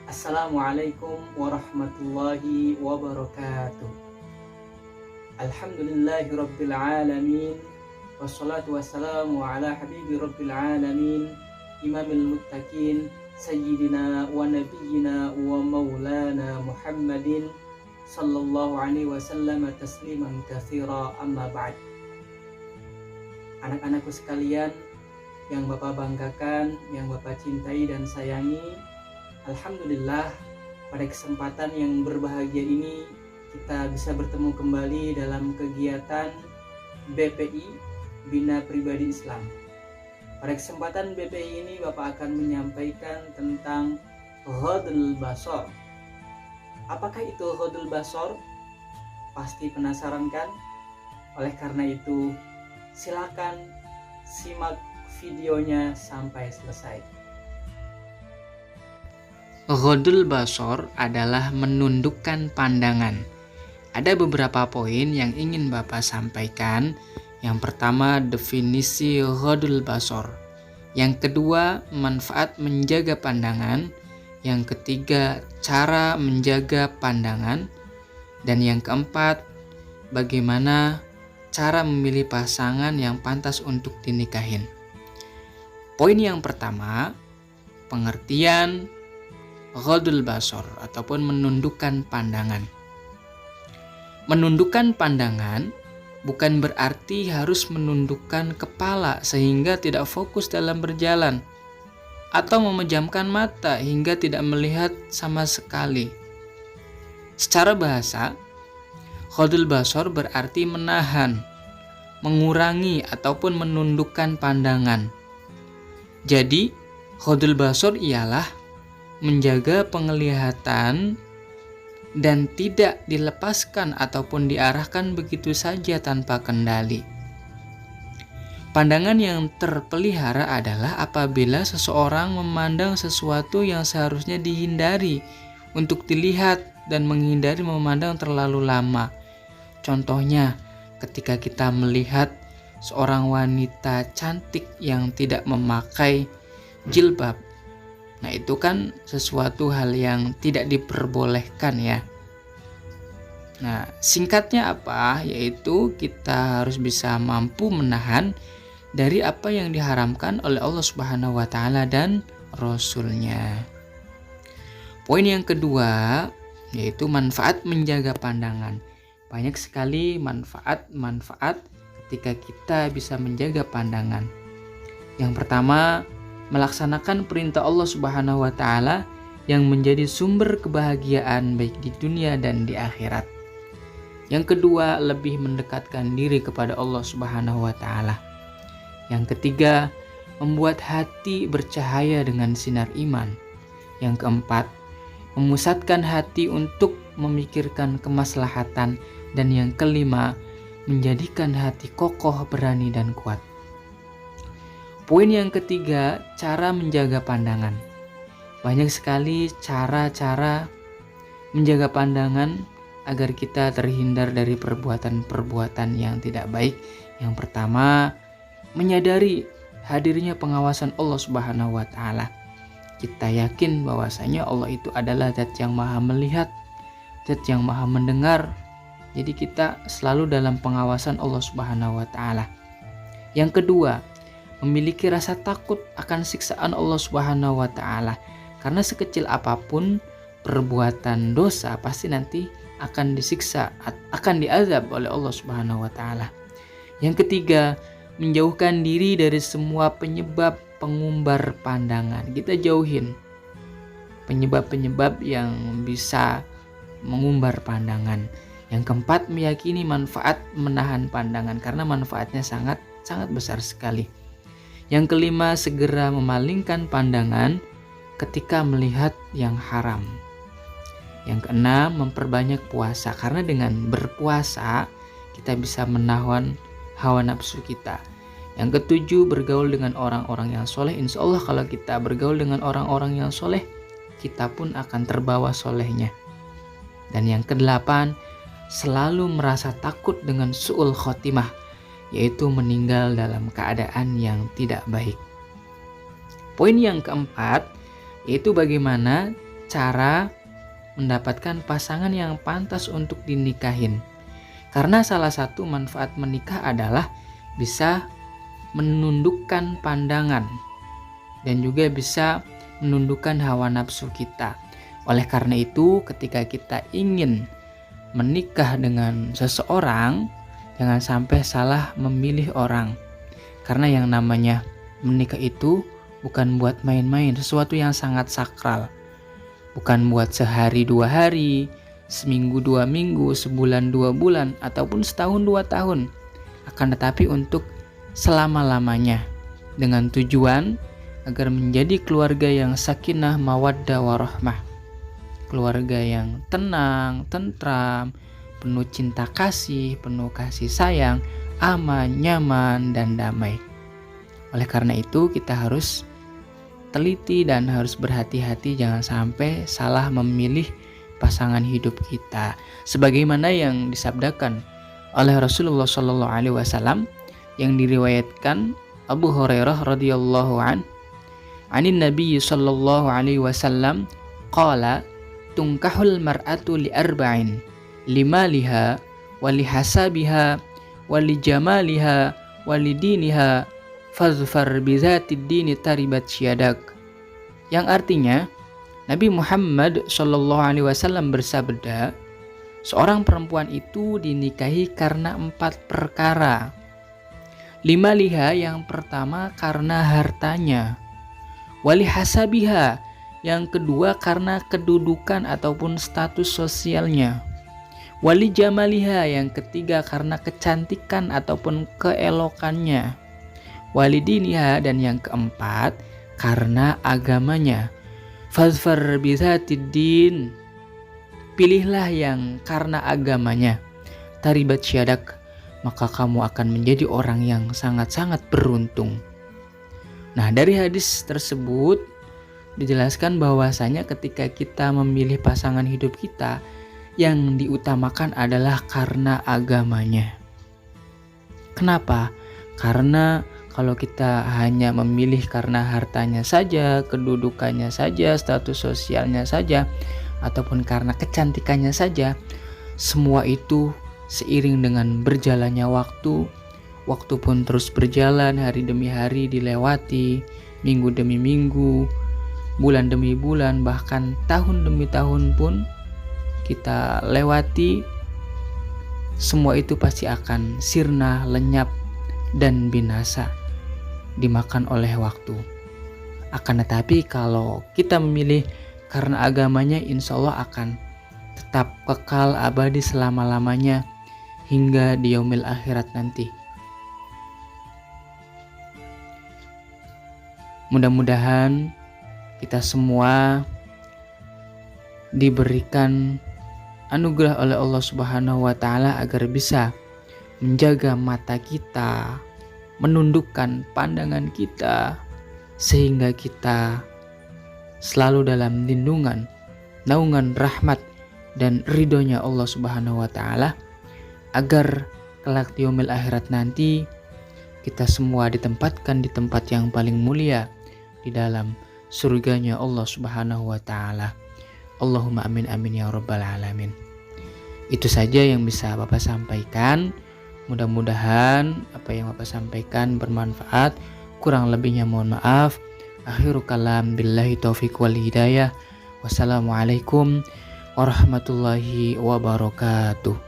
Assalamualaikum warahmatullahi wabarakatuh. Alhamdulillahi rabbil alamin. Wassalatu wassalamu ala habibi rabbil alamin, imamil muttaqin, sayyidina wa nabiyyina wa maulana Muhammadin sallallahu alaihi wasallam tasliman katsira, amma ba'd. Anak-anakku sekalian yang Bapak banggakan, yang Bapak cintai dan sayangi, alhamdulillah pada kesempatan yang berbahagia ini kita bisa bertemu kembali dalam kegiatan BPI, Bina Pribadi Islam. Pada kesempatan BPI ini Bapak akan menyampaikan tentang Ghadul Basar. Apakah itu Ghadul Basar? Pasti penasaran kan? Oleh karena itu silakan simak videonya sampai selesai. Ghadul basar adalah menundukkan pandangan. Ada beberapa poin yang ingin Bapak sampaikan. Yang pertama, definisi ghadul basar. Yang kedua, manfaat menjaga pandangan. Yang ketiga, cara menjaga pandangan. Dan yang keempat, bagaimana cara memilih pasangan yang pantas untuk dinikahin. Poin yang pertama, pengertian ghadul basar ataupun menundukkan pandangan. Menundukkan pandangan bukan berarti harus menundukkan kepala sehingga tidak fokus dalam berjalan, atau memejamkan mata hingga tidak melihat sama sekali. Secara bahasa, ghadul basar berarti menahan, mengurangi ataupun menundukkan pandangan. Jadi, ghadul basar ialah menjaga penglihatan dan tidak dilepaskan ataupun diarahkan begitu saja tanpa kendali. Pandangan yang terpelihara adalah apabila seseorang memandang sesuatu yang seharusnya dihindari untuk dilihat dan menghindari memandang terlalu lama. Contohnya, ketika kita melihat seorang wanita cantik yang tidak memakai jilbab. Nah, itu kan sesuatu hal yang tidak diperbolehkan ya. Nah, singkatnya apa? Yaitu kita harus bisa mampu menahan dari apa yang diharamkan oleh Allah Subhanahu wa taala dan Rasul-Nya. Poin yang kedua yaitu manfaat menjaga pandangan. Banyak sekali manfaat ketika kita bisa menjaga pandangan. Yang pertama, melaksanakan perintah Allah Subhanahu wa taala yang menjadi sumber kebahagiaan baik di dunia dan di akhirat. Yang kedua, lebih mendekatkan diri kepada Allah Subhanahu wa taala. Yang ketiga, membuat hati bercahaya dengan sinar iman. Yang keempat, memusatkan hati untuk memikirkan kemaslahatan. Dan yang kelima, menjadikan hati kokoh, berani, dan kuat. Poin yang ketiga, cara menjaga pandangan. Banyak sekali cara-cara menjaga pandangan agar kita terhindar dari perbuatan-perbuatan yang tidak baik. Yang pertama, menyadari hadirnya pengawasan Allah Subhanahu wa taala. Kita yakin bahwasanya Allah itu adalah Zat yang Maha melihat, Zat yang Maha mendengar. Jadi kita selalu dalam pengawasan Allah Subhanahu wa taala. Yang kedua, memiliki rasa takut akan siksaan Allah Subhanahu wa taala. Karena sekecil apapun perbuatan dosa pasti nanti akan disiksa, akan diazab oleh Allah Subhanahu wa taala. Yang ketiga, menjauhkan diri dari semua penyebab pengumbar pandangan. Kita jauhin penyebab-penyebab yang bisa mengumbar pandangan. Yang keempat, meyakini manfaat menahan pandangan karena manfaatnya sangat besar sekali. Yang kelima, segera memalingkan pandangan ketika melihat yang haram. Yang keenam, memperbanyak puasa karena dengan berpuasa kita bisa menahan hawa nafsu kita. Yang ketujuh, bergaul dengan orang-orang yang soleh. Insya Allah kalau kita bergaul dengan orang-orang yang soleh, kita pun akan terbawa solehnya. Dan yang kedelapan, selalu merasa takut dengan su'ul khotimah, yaitu meninggal dalam keadaan yang tidak baik. Poin yang keempat, yaitu bagaimana cara mendapatkan pasangan yang pantas untuk dinikahin. Karena salah satu manfaat menikah adalah bisa menundukkan pandangan dan juga bisa menundukkan hawa nafsu kita. Oleh karena itu, ketika kita ingin menikah dengan seseorang, jangan sampai salah memilih orang. Karena yang namanya menikah itu bukan buat main-main, sesuatu yang sangat sakral. Bukan buat sehari 2 hari, seminggu 2 minggu, sebulan 2 bulan, ataupun setahun 2 tahun. Akan tetapi untuk selama-lamanya, dengan tujuan agar menjadi keluarga yang sakinah, mawaddah, warahmah. Keluarga yang tenang, tentram, penuh cinta kasih, penuh kasih sayang, aman, nyaman, dan damai. Oleh karena itu kita harus teliti dan harus berhati-hati jangan sampai salah memilih pasangan hidup kita. Sebagaimana yang disabdakan oleh Rasulullah SAW yang diriwayatkan Abu Hurairah radhiyallahu anin Nabi sallallahu alaihi wasallam qala tunkahul mar'atu li arba'in limaliha walihasabiha walijamaliha walidiniha fazfar bizatid dini taribat syadak. Yang artinya Nabi Muhammad SAW bersabda, seorang perempuan itu dinikahi karena 4 perkara. 5 liha, yang pertama karena hartanya. Walihasabiha, yang kedua karena kedudukan ataupun status sosialnya. Walijamaliha, yang ketiga karena kecantikan ataupun keelokannya. Walidiniha, dan yang keempat karena agamanya. Fazfar bizatid din, pilihlah yang karena agamanya. Taribat syadak, maka kamu akan menjadi orang yang sangat-sangat beruntung. Nah, dari hadis tersebut dijelaskan bahwasanya ketika kita memilih pasangan hidup kita, yang diutamakan adalah karena agamanya. Kenapa? Karena kalau kita hanya memilih karena hartanya saja, kedudukannya saja, status sosialnya saja, ataupun karena kecantikannya saja, semua itu seiring dengan berjalannya waktu pun terus berjalan, hari demi hari dilewati, minggu demi minggu, bulan demi bulan, bahkan tahun demi tahun pun kita lewati, semua itu pasti akan sirna, lenyap, dan binasa, dimakan oleh waktu. Akan tetapi kalau kita memilih karena agamanya, insya Allah akan tetap kekal abadi selama-lamanya hingga di yaumil akhirat nanti. Mudah-mudahan kita semua diberikan anugerah oleh Allah Subhanahu wa Ta'ala agar bisa menjaga mata kita, menundukkan pandangan kita, sehingga kita selalu dalam lindungan, naungan rahmat dan ridhonya Allah Subhanahu wa Ta'ala, agar kelak di yaumil akhirat nanti kita semua ditempatkan di tempat yang paling mulia, di dalam surganya Allah Subhanahu wa Ta'ala. Allahumma amin amin ya rabbal alamin. Itu saja yang bisa Bapak sampaikan. Mudah-mudahan apa yang Bapak sampaikan bermanfaat. Kurang lebihnya mohon maaf. Akhirul kalam, billahi taufiq wal hidayah. Wassalamualaikum warahmatullahi wabarakatuh.